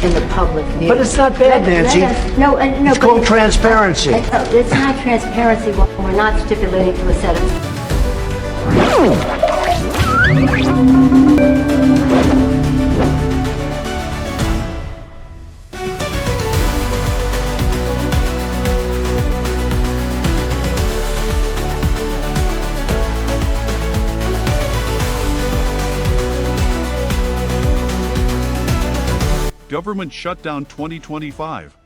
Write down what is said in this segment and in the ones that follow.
in the public view. But it's not bad, Nancy. No, it's called transparency. It's not transparency when we're not stipulating to a set of... Government Shutdown 2025.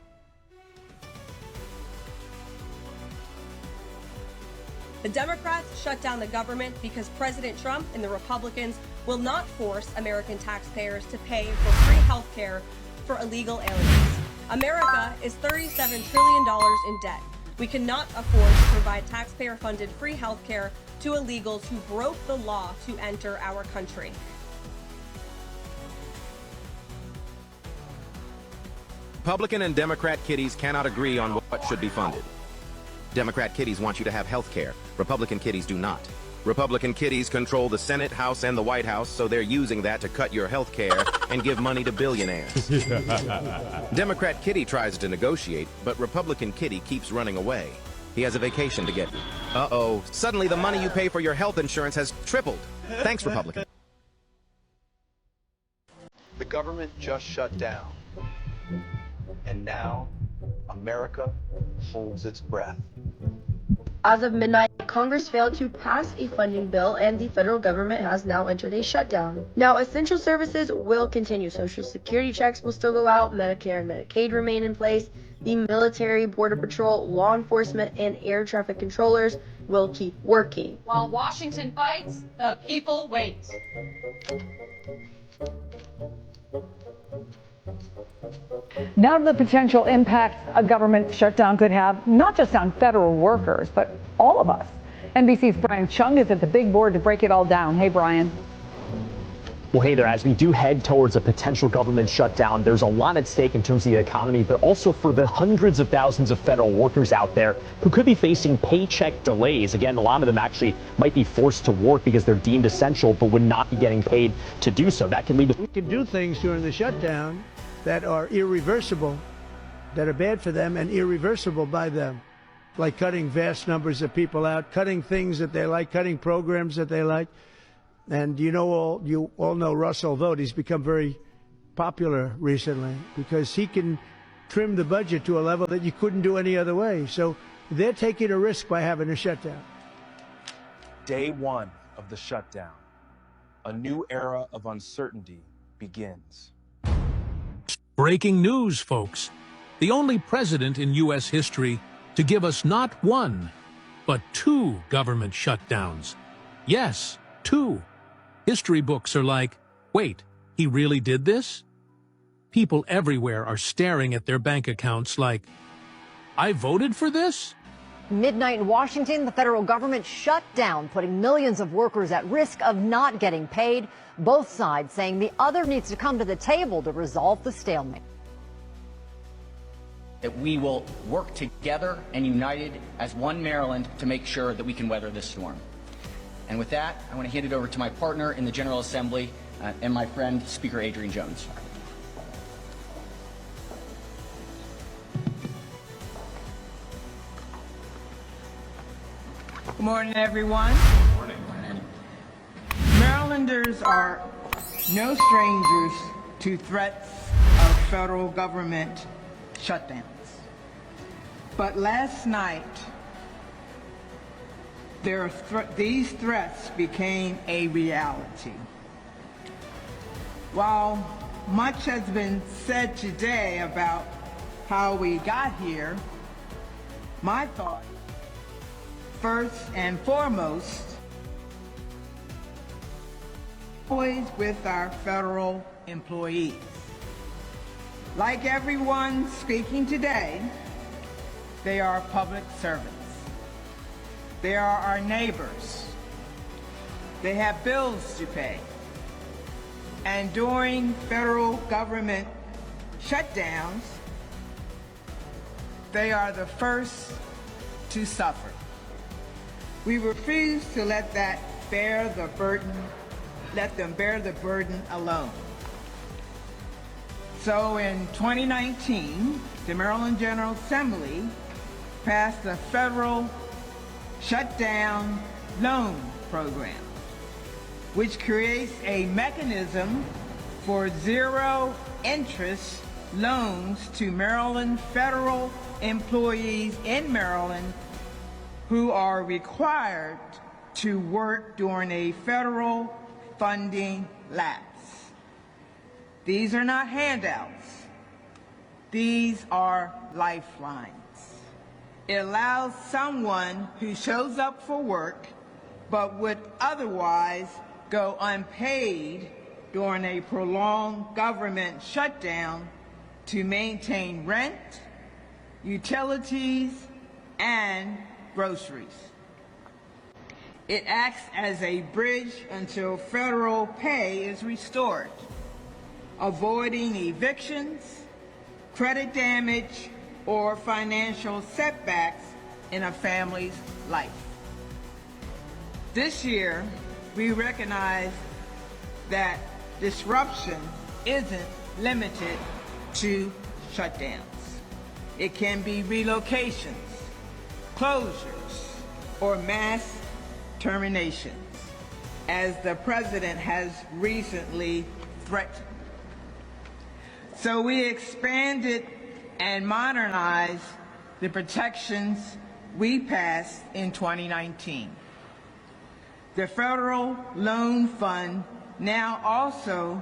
The Democrats shut down the government because President Trump and the Republicans will not force American taxpayers to pay for free health care for illegal aliens. America is $37 trillion in debt. We cannot afford to provide taxpayer-funded free health care to illegals who broke the law to enter our country. Republican and Democrat kiddies cannot agree on what should be funded. Democrat kiddies want you to have health care. Republican kiddies do not. Republican kiddies control the Senate, House, and the White House, so they're using that to cut your health care and give money to billionaires. Democrat kitty tries to negotiate, but Republican kitty keeps running away. He has a vacation to get. Uh-oh, suddenly the money you pay for your health insurance has tripled. Thanks, Republican. The government just shut down. And now, America holds its breath. As of midnight, Congress failed to pass a funding bill and the federal government has now entered a shutdown. Now, essential services will continue. Social Security checks will still go out, Medicare and Medicaid remain in place. The military, Border Patrol, law enforcement, and air traffic controllers will keep working. While Washington fights, the people wait. Now to the potential impact a government shutdown could have, not just on federal workers, but all of us. NBC's Brian Chung is at the big board to break it all down. Hey, Brian. Well, hey there, as we do head towards a potential government shutdown, there's a lot at stake in terms of the economy, but also for the hundreds of thousands of federal workers out there who could be facing paycheck delays. Again, a lot of them actually might be forced to work because they're deemed essential, but would not be getting paid to do so. That can lead to... We can do things during the shutdown that are irreversible, that are bad for them and irreversible by them, like cutting vast numbers of people out, cutting things that they like, cutting programs that they like. And you all know Russell Vought. He's become very popular recently because he can trim the budget to a level that you couldn't do any other way. So they're taking a risk by having a shutdown. Day one of the shutdown, a new era of uncertainty begins. Breaking news, folks. The only president in U.S. history to give us not one, but two government shutdowns. Yes, two. History books are like, wait, he really did this? People everywhere are staring at their bank accounts like, I voted for this? Midnight in Washington, the federal government shut down, putting millions of workers at risk of not getting paid. Both sides saying the other needs to come to the table to resolve the stalemate. That we will work together and united as one Maryland to make sure that we can weather this storm. And with that, I want to hand it over to my partner in the General Assembly and my friend, Speaker Adrian Jones. Good morning, everyone. Good morning. Marylanders are no strangers to threats of federal government shutdowns. But last night, these threats became a reality. While much has been said today about how we got here, my thought, first and foremost, always with our federal employees. Like everyone speaking today, they are public servants. They are our neighbors. They have bills to pay. And during federal government shutdowns, they are the first to suffer. We refuse to let them bear the burden alone. So in 2019, the Maryland General Assembly passed the federal shutdown loan program, which creates a mechanism for zero interest loans to Maryland federal employees in Maryland who are required to work during a federal funding lapse. These are not handouts. These are lifelines. It allows someone who shows up for work but would otherwise go unpaid during a prolonged government shutdown to maintain rent, utilities, and groceries. It acts as a bridge until federal pay is restored, avoiding evictions, credit damage, or financial setbacks in a family's life. This year, we recognize that disruption isn't limited to shutdowns. It can be relocations, closures, or mass terminations, as the president has recently threatened. So we expanded and modernized the protections we passed in 2019. The Federal Loan Fund now also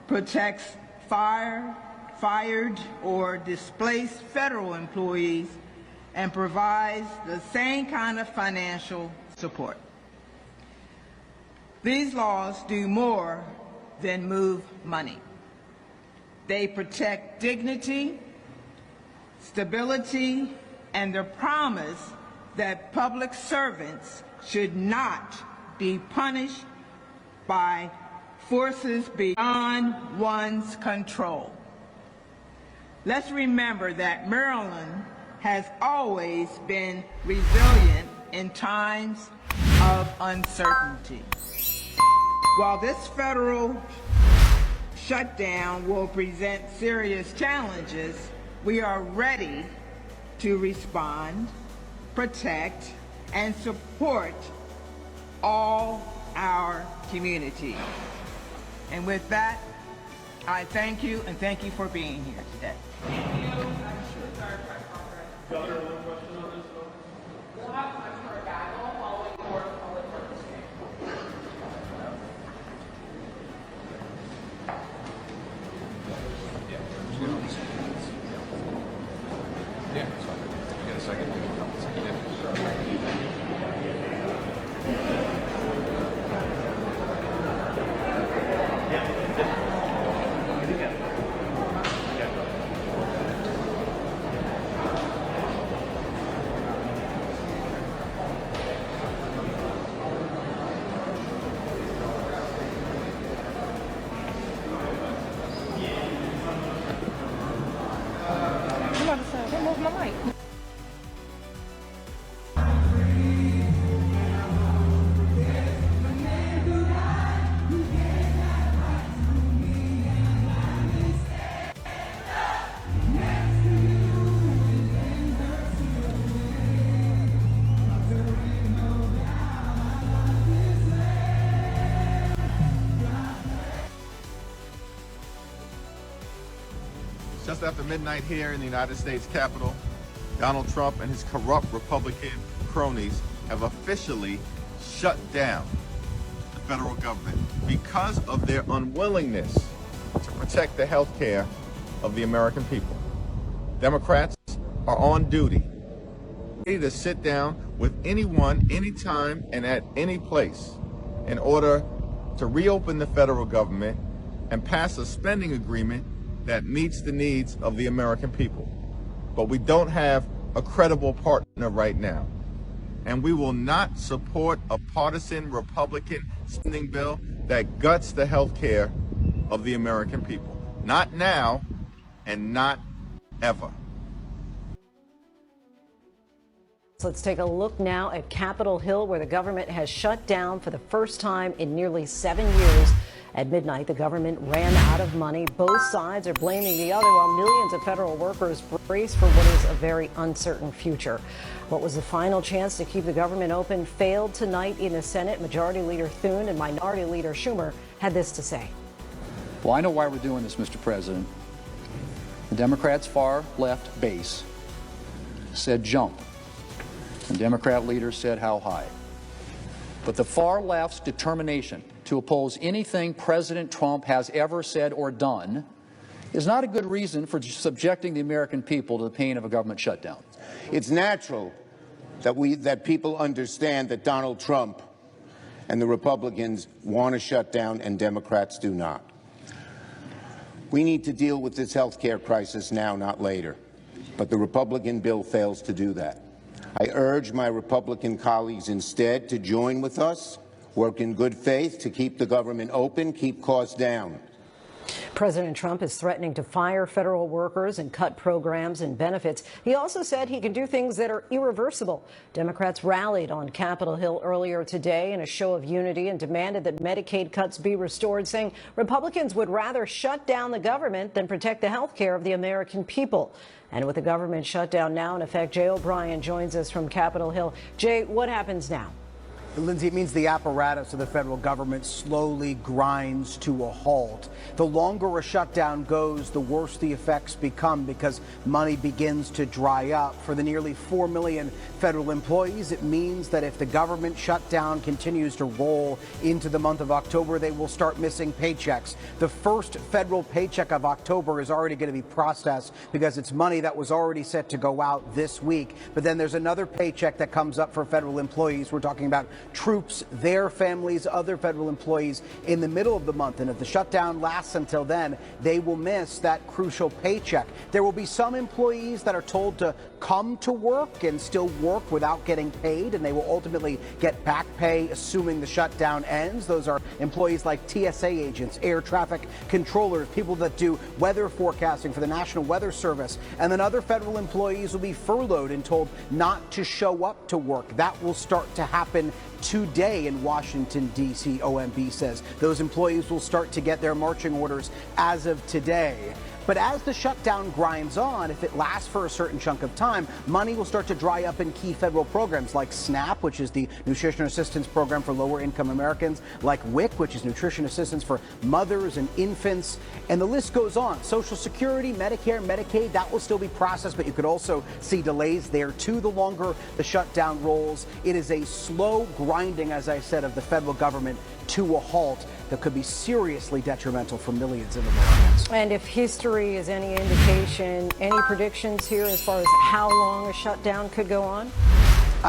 protects fired or displaced federal employees and provides the same kind of financial support. These laws do more than move money. They protect dignity, stability, and the promise that public servants should not be punished by forces beyond one's control. Let's remember that Maryland has always been resilient in times of uncertainty. While this federal shutdown will present serious challenges, we are ready to respond, protect, and support all our communities. And with that, I thank you and thank you for being here today. Just after midnight here in the United States Capitol, Donald Trump and his corrupt Republican cronies have officially shut down the federal government because of their unwillingness to protect the health care of the American people. Democrats are on duty, ready to sit down with anyone, anytime, and at any place in order to reopen the federal government and pass a spending agreement that meets the needs of the American people. But we don't have a credible partner right now. And we will not support a partisan Republican spending bill that guts the health care of the American people. Not now and not ever. So let's take a look now at Capitol Hill, where the government has shut down for the first time in nearly 7 years At midnight, the government ran out of money. Both sides are blaming the other while millions of federal workers brace for what is a very uncertain future. What was the final chance to keep the government open failed tonight in the Senate. Majority Leader Thune and Minority Leader Schumer had this to say. Well, I know why we're doing this, Mr. President. The Democrats' far left base said jump, and Democrat leaders said how high. But the far left's determination to oppose anything President Trump has ever said or done is not a good reason for subjecting the American people to the pain of a government shutdown. It's natural that people understand that Donald Trump and the Republicans want to shut down and Democrats do not. We need to deal with this health care crisis now, not later. But the Republican bill fails to do that. I urge my Republican colleagues instead to join with us, work in good faith to keep the government open, keep costs down. President Trump is threatening to fire federal workers and cut programs and benefits. He also said he can do things that are irreversible. Democrats rallied on Capitol Hill earlier today in a show of unity and demanded that Medicaid cuts be restored, saying Republicans would rather shut down the government than protect the health care of the American people. And with the government shutdown now in effect, Jay O'Brien joins us from Capitol Hill. Jay, what happens now? Lindsay, it means the apparatus of the federal government slowly grinds to a halt. The longer a shutdown goes, the worse the effects become because money begins to dry up. For the nearly 4 million federal employees, it means that if the government shutdown continues to roll into the month of October, they will start missing paychecks. The first federal paycheck of October is already going to be processed because it's money that was already set to go out this week. But then there's another paycheck that comes up for federal employees. We're talking about troops, their families, other federal employees in the middle of the month. And if the shutdown lasts until then, they will miss that crucial paycheck. There will be some employees that are told to come to work and still work without getting paid, and they will ultimately get back pay assuming the shutdown ends. Those are employees like TSA agents, air traffic controllers, people that do weather forecasting for the National Weather Service. And then other federal employees will be furloughed and told not to show up to work. That will start to happen today in Washington, D.C., OMB says. Those employees will start to get their marching orders as of today. But as the shutdown grinds on, if it lasts for a certain chunk of time, money will start to dry up in key federal programs like SNAP, which is the nutrition assistance program for lower income Americans, like WIC, which is nutrition assistance for mothers and infants, and the list goes on. Social Security, Medicare, Medicaid, that will still be processed, but you could also see delays there too the longer the shutdown rolls. It is a slow grinding, as I said, of the federal government to a halt that could be seriously detrimental for millions of Americans. And if history is any indication, any predictions here as far as how long a shutdown could go on?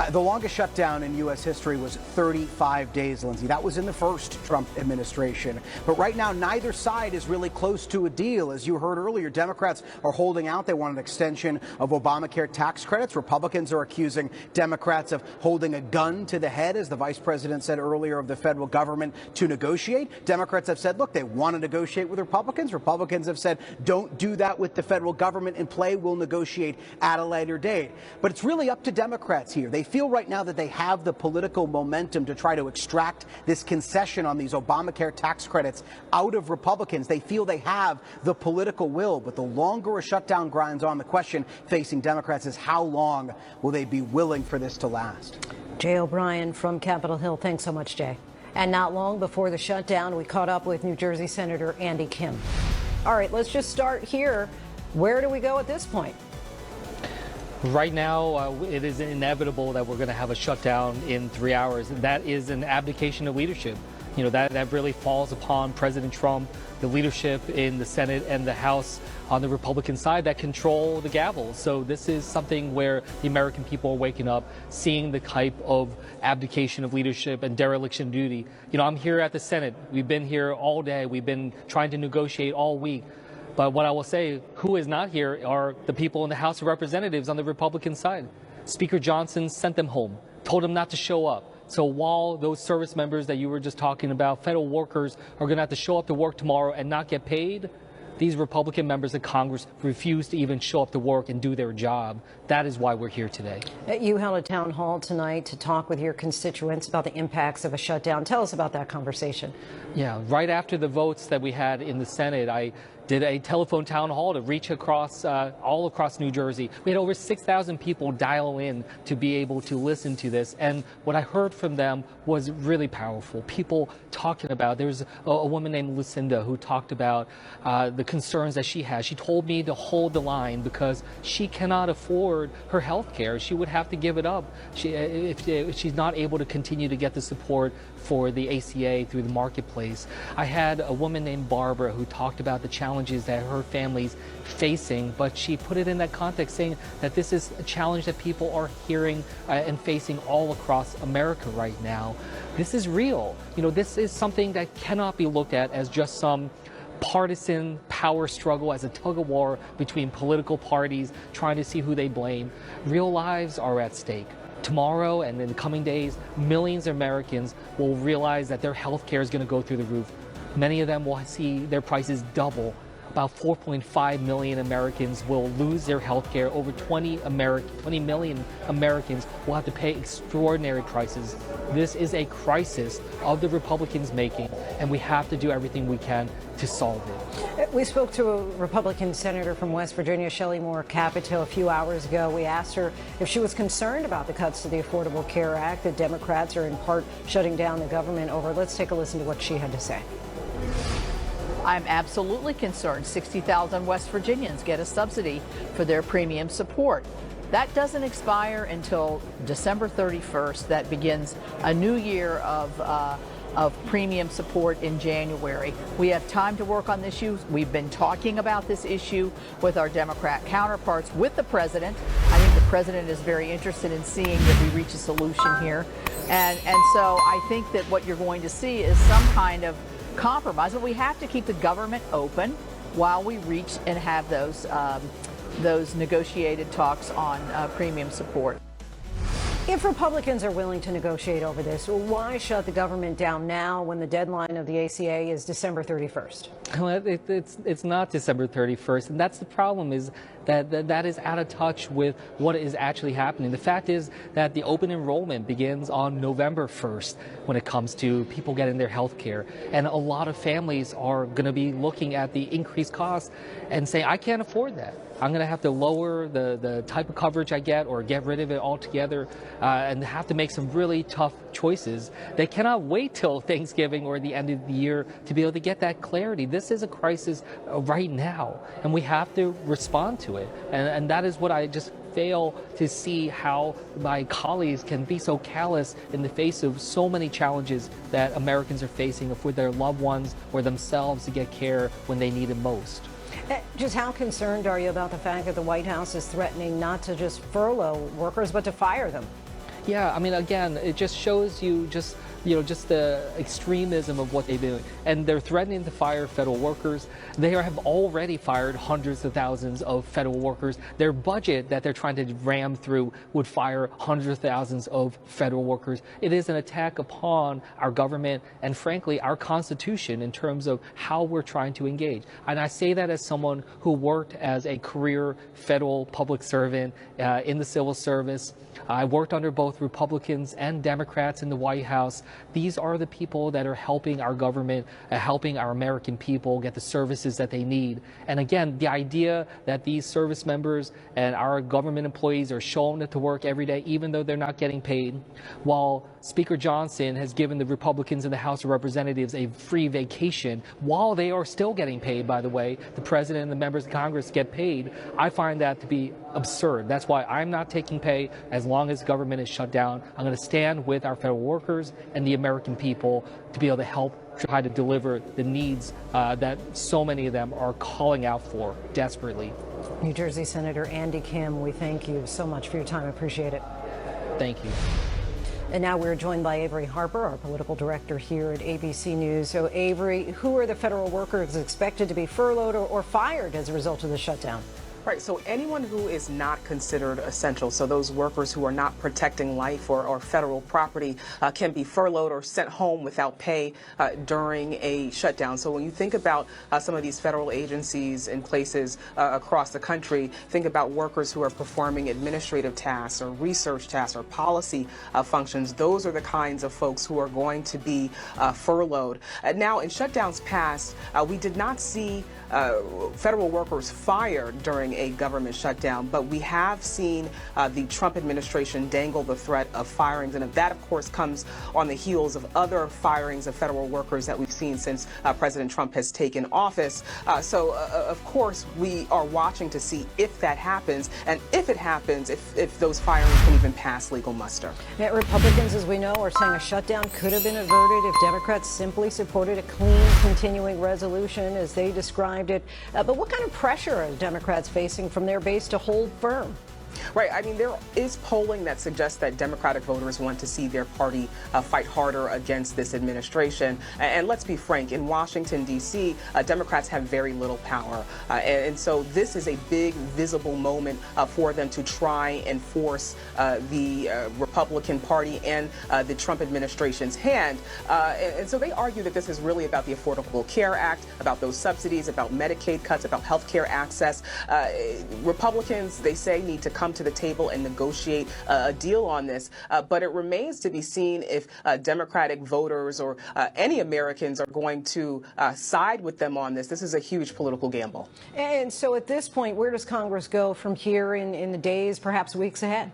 The longest shutdown in U.S. history was 35 days, Lindsay. That was in the first Trump administration. But right now, neither side is really close to a deal. As you heard earlier, Democrats are holding out. They want an extension of Obamacare tax credits. Republicans are accusing Democrats of holding a gun to the head, as the vice president said earlier, of the federal government to negotiate. Democrats have said, look, they want to negotiate with Republicans. Republicans have said, don't do that with the federal government in play. We'll negotiate at a later date. But it's really up to Democrats here. They feel right now that they have the political momentum to try to extract this concession on these Obamacare tax credits out of Republicans. They feel they have the political will, but the longer a shutdown grinds on, the question facing Democrats is how long will they be willing for this to last? Jay O'Brien from Capitol Hill. Thanks so much, Jay. And not long before the shutdown, we caught up with New Jersey Senator Andy Kim. All right, let's just start here. Where do we go at this point? Right now, it is inevitable that we're going to have a shutdown in 3 hours. That is an abdication of leadership. You know, that really falls upon President Trump, the leadership in the Senate and the House on the Republican side that control the gavel. So this is something where the American people are waking up, seeing the type of abdication of leadership and dereliction of duty. You know, I'm here at the Senate. We've been here all day. We've been trying to negotiate all week. But what I will say, who is not here are the people in the House of Representatives on the Republican side. Speaker Johnson sent them home, told them not to show up. So while those service members that you were just talking about, federal workers, are going to have to show up to work tomorrow and not get paid, These Republican members of Congress refuse to even show up to work and do their job. That is why we're here today. You held a town hall tonight to talk with your constituents about the impacts of a shutdown. Tell us about that conversation. Yeah, right after the votes that we had in the Senate, I did a telephone town hall to reach across all across New Jersey. We had over 6,000 people dial in to be able to listen to this, and what I heard from them was really powerful. People talking about, there was a woman named Lucinda who talked about the concerns that she has. She told me to hold the line because she cannot afford her health care. She would have to give it up if she's not able to continue to get the support for the ACA through the marketplace. I had a woman named Barbara who talked about the challenges that her family's facing, but she put it in that context, saying that this is a challenge that people are hearing and facing all across America right now. This is real. You know, this is something that cannot be looked at as just some partisan power struggle, as a tug of war between political parties trying to see who they blame. Real lives are at stake. Tomorrow and in the coming days, millions of Americans will realize that their health care is going to go through the roof. Many of them will see their prices double. About 4.5 million Americans will lose their health care. Over 20 million Americans will have to pay extraordinary prices. This is a crisis of the Republicans' making, and we have to do everything we can to solve it. We spoke to a Republican senator from West Virginia, Shelley Moore Capito, a few hours ago. We asked her if she was concerned about the cuts to the Affordable Care Act that Democrats are in part shutting down the government over. Let's take a listen to what she had to say. I'm absolutely concerned. 60,000 West Virginians get a subsidy for their premium support. That doesn't expire until December 31st. That begins a new year of premium support in January. We have time to work on this issue. We've been talking about this issue with our Democrat counterparts, with the president. I think the president is very interested in seeing that we reach a solution here. And so I think that what you're going to see is some kind of compromise, but we have to keep the government open while we reach and have those negotiated talks on premium support. If Republicans are willing to negotiate over this, why shut the government down now when the deadline of the ACA is December 31st? Well, it's not December 31st, and that's the problem, is that is out of touch with what is actually happening. The fact is that the open enrollment begins on November 1st when it comes to people getting their health care, and a lot of families are going to be looking at the increased costs and say, I can't afford that. I'm going to have to lower the type of coverage I get or get rid of it altogether, and have to make some really tough choices. They cannot wait till Thanksgiving or the end of the year to be able to get that clarity. This is a crisis right now, and we have to respond to it. And that is what I just fail to see, how my colleagues can be so callous in the face of so many challenges that Americans are facing with their loved ones or themselves to get care when they need it most. Just how concerned are you about the fact that the White House is threatening not to just furlough workers, but to fire them? Yeah, I mean, again, it just shows you just the extremism of what they're doing. And they're threatening to fire federal workers. They have already fired hundreds of thousands of federal workers. Their budget that they're trying to ram through would fire hundreds of thousands of federal workers. It is an attack upon our government and, frankly, our Constitution in terms of how we're trying to engage. And I say that as someone who worked as a career federal public servant in the civil service. I worked under both Republicans and Democrats in the White House. These are the people that are helping our government, helping our American people get the services that they need. And again, the idea that these service members and our government employees are showing up to work every day, even though they're not getting paid, while Speaker Johnson has given the Republicans in the House of Representatives a free vacation, while they are still getting paid, by the way, the president and the members of Congress get paid, I find that to be absurd. That's why I'm not taking pay as long as government is shut down. I'm going to stand with our federal workers and the American people to be able to help try to deliver the needs that so many of them are calling out for desperately. New Jersey Senator Andy Kim, we thank you so much for your time. I appreciate it. Thank you. And now we're joined by Avery Harper, our political director here at ABC News. So, Avery, who are the federal workers expected to be furloughed or fired as a result of the shutdown? Right, so anyone who is not considered essential, so those workers who are not protecting life or federal property, can be furloughed or sent home without pay during a shutdown. So when you think about some of these federal agencies in places across the country, think about workers who are performing administrative tasks or research tasks or policy functions. Those are the kinds of folks who are going to be furloughed. Now, in shutdowns past, we did not see federal workers fired during a government shutdown, but we have seen the Trump administration dangle the threat of firings, and that, of course, comes on the heels of other firings of federal workers that we've seen since President Trump has taken office. So, of course, we are watching to see if that happens, and if it happens, if those firings can even pass legal muster. Yeah, Republicans, as we know, are saying a shutdown could have been averted if Democrats simply supported a clean, continuing resolution, as they described it. But what kind of pressure are Democrats facing from their base to hold firm? Right. I mean, there is polling that suggests that Democratic voters want to see their party fight harder against this administration. And let's be frank, in Washington, D.C., Democrats have very little power. And so this is a big, visible moment for them to try and force the Republican Party and the Trump administration's hand. And so they argue that this is really about the Affordable Care Act, about those subsidies, about Medicaid cuts, about health care access. Republicans, they say, need to come to the table and negotiate a deal on this. But it remains to be seen if Democratic voters or any Americans are going to side with them on this. This is a huge political gamble. And so at this point, where does Congress go from here in the days, perhaps weeks ahead?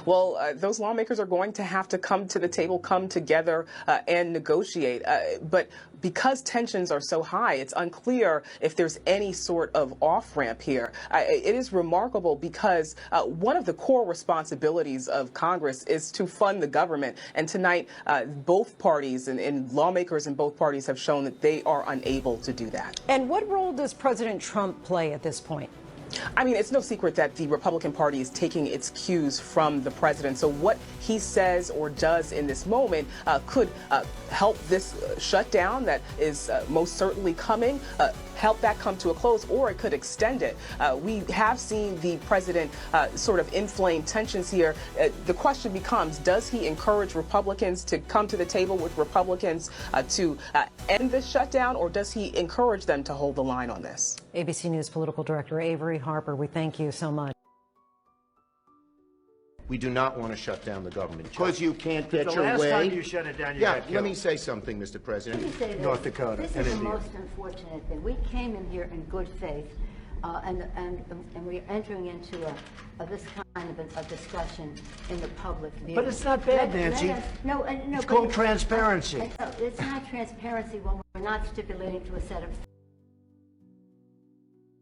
Well, those lawmakers are going to have to come to the table, come together and negotiate. But because tensions are so high, it's unclear if there's any sort of off-ramp here. It is remarkable because one of the core responsibilities of Congress is to fund the government. And tonight, both parties and lawmakers in both parties have shown that they are unable to do that. And what role does President Trump play at this point? I mean, it's no secret that the Republican Party is taking its cues from the president. So what he says or does in this moment could help this shutdown that is most certainly coming, help that come to a close, or it could extend it. We have seen the president sort of inflame tensions here. The question becomes, does he encourage Republicans to come to the table with Republicans to end this shutdown, or does he encourage them to hold the line on this? ABC News political director Avery Harper, we thank you so much. We do not want to shut down the government because you can't get The your last way. time you shut it down, you got let killed. me say something, Mr. President. Let me say North Dakota This and is the India. most unfortunate thing. We came in here in good faith, and we're entering into this kind of a discussion in the public view. But it's not bad, Nancy. No, It's called transparency. It's not transparency when we're not stipulating to a set of.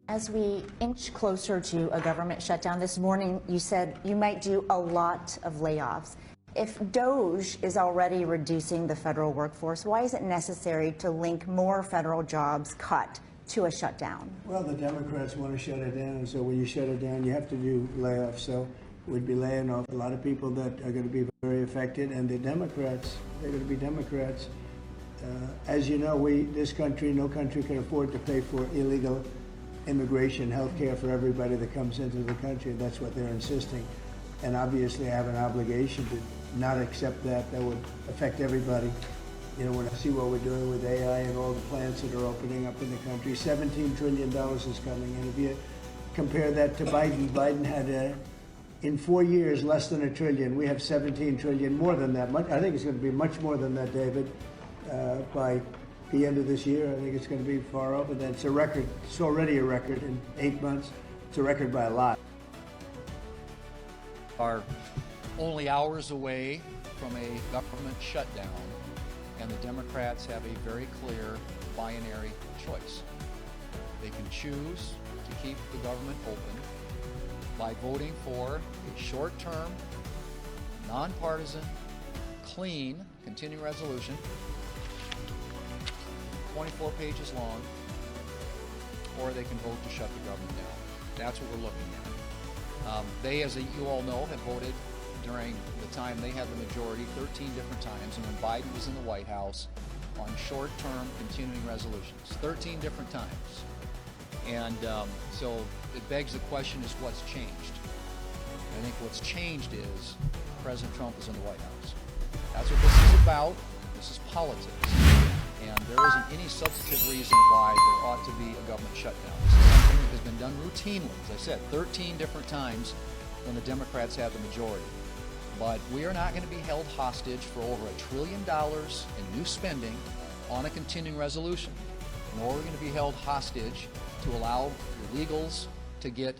As we inch closer to a government shutdown this morning, you said you might do a lot of layoffs. If DOGE is already reducing the federal workforce, why is it necessary to link more federal jobs cut to a shutdown? Well, the Democrats want to shut it down, and so when you shut it down, you have to do layoffs. So we'd be laying off a lot of people that are going to be very affected, and the Democrats, they're going to be Democrats. As you know, this country, no country can afford to pay for illegal immigration, health care for everybody that comes into the country. That's what they're insisting. And obviously I have an obligation to not accept that. That would affect everybody. You know, when I see what we're doing with AI and all the plants that are opening up in the country, $17 trillion is coming. And if you compare that to Biden had in 4 years less than $1 trillion. We have 17 trillion, more than that. I think it's going to be much more than that, David, by the end of this year. I think it's going to be far over that. It's a record. It's already a record in 8 months. It's a record by a lot. Are only hours away from a government shutdown, and the Democrats have a very clear binary choice. They can choose to keep the government open by voting for a short-term, nonpartisan, clean, continuing resolution, 24 pages long, or they can vote to shut the government down. That's what we're looking at. They, as you all know, have voted during the time they had the majority 13 different times, and when Biden was in the White House, on short-term continuing resolutions, 13 different times. And so it begs the question is what's changed? I think what's changed is President Trump is in the White House. That's what this is about. This is politics. And there isn't any substantive reason why there ought to be a government shutdown. This is something that has been done routinely, as I said, 13 different times when the Democrats have the majority. But we are not going to be held hostage for over $1 trillion in new spending on a continuing resolution. Nor are we going to be held hostage to allow illegals to get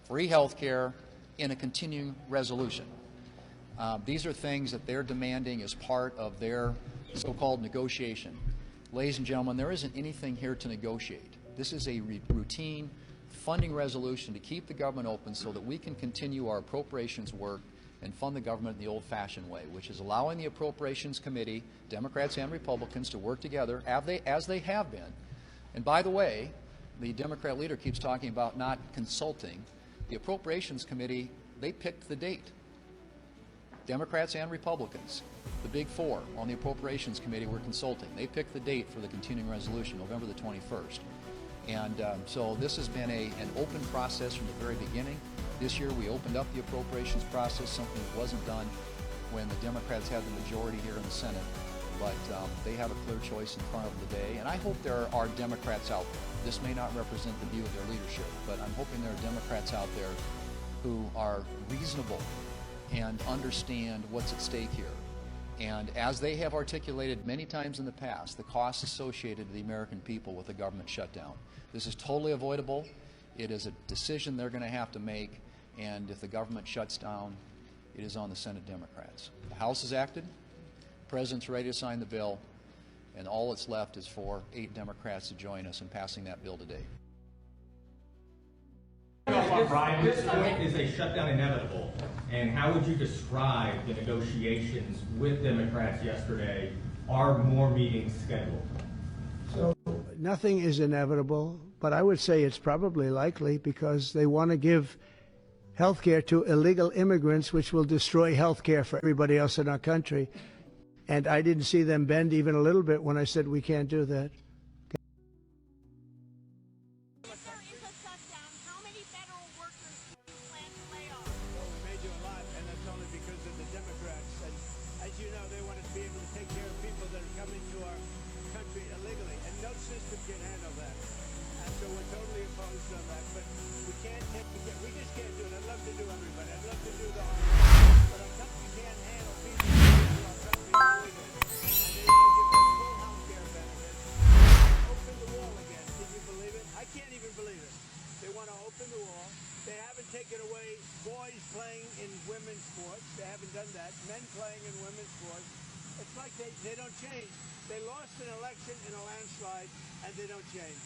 free health care in a continuing resolution. These are things that they're demanding as part of their so-called negotiation. Ladies and gentlemen, there isn't anything here to negotiate. This is a routine funding resolution to keep the government open so that we can continue our appropriations work and fund the government in the old-fashioned way, which is allowing the Appropriations Committee, Democrats and Republicans, to work together as they have been. And by the way, the Democrat leader keeps talking about not consulting. The Appropriations Committee, they picked the date. Democrats and Republicans, the big four on the Appropriations Committee, were consulting. They picked the date for the continuing resolution, November the 21st. And so this has been an open process from the very beginning. This year we opened up the appropriations process, something that wasn't done when the Democrats had the majority here in the Senate. But they have a clear choice in front of them today, and I hope there are Democrats out there. This may not represent the view of their leadership, but I'm hoping there are Democrats out there who are reasonable and understand what's at stake here. And as they have articulated many times in the past, the costs associated to the American people with a government shutdown. This is totally avoidable. It is a decision they're going to have to make, and if the government shuts down, it is on the Senate Democrats. The House has acted. The President's ready to sign the bill, and all that's left is for 8 Democrats to join us in passing that bill today. At this point, is a shutdown inevitable? And how would you describe the negotiations with Democrats yesterday? Are more meetings scheduled? So nothing is inevitable, but I would say it's probably likely because they want to give health care to illegal immigrants, which will destroy health care for everybody else in our country. And I didn't see them bend even a little bit when I said we can't do that. Taken away boys playing in women's sports. They haven't done that. Men playing in women's sports. It's like they don't change. They lost an election in a landslide, and they don't change.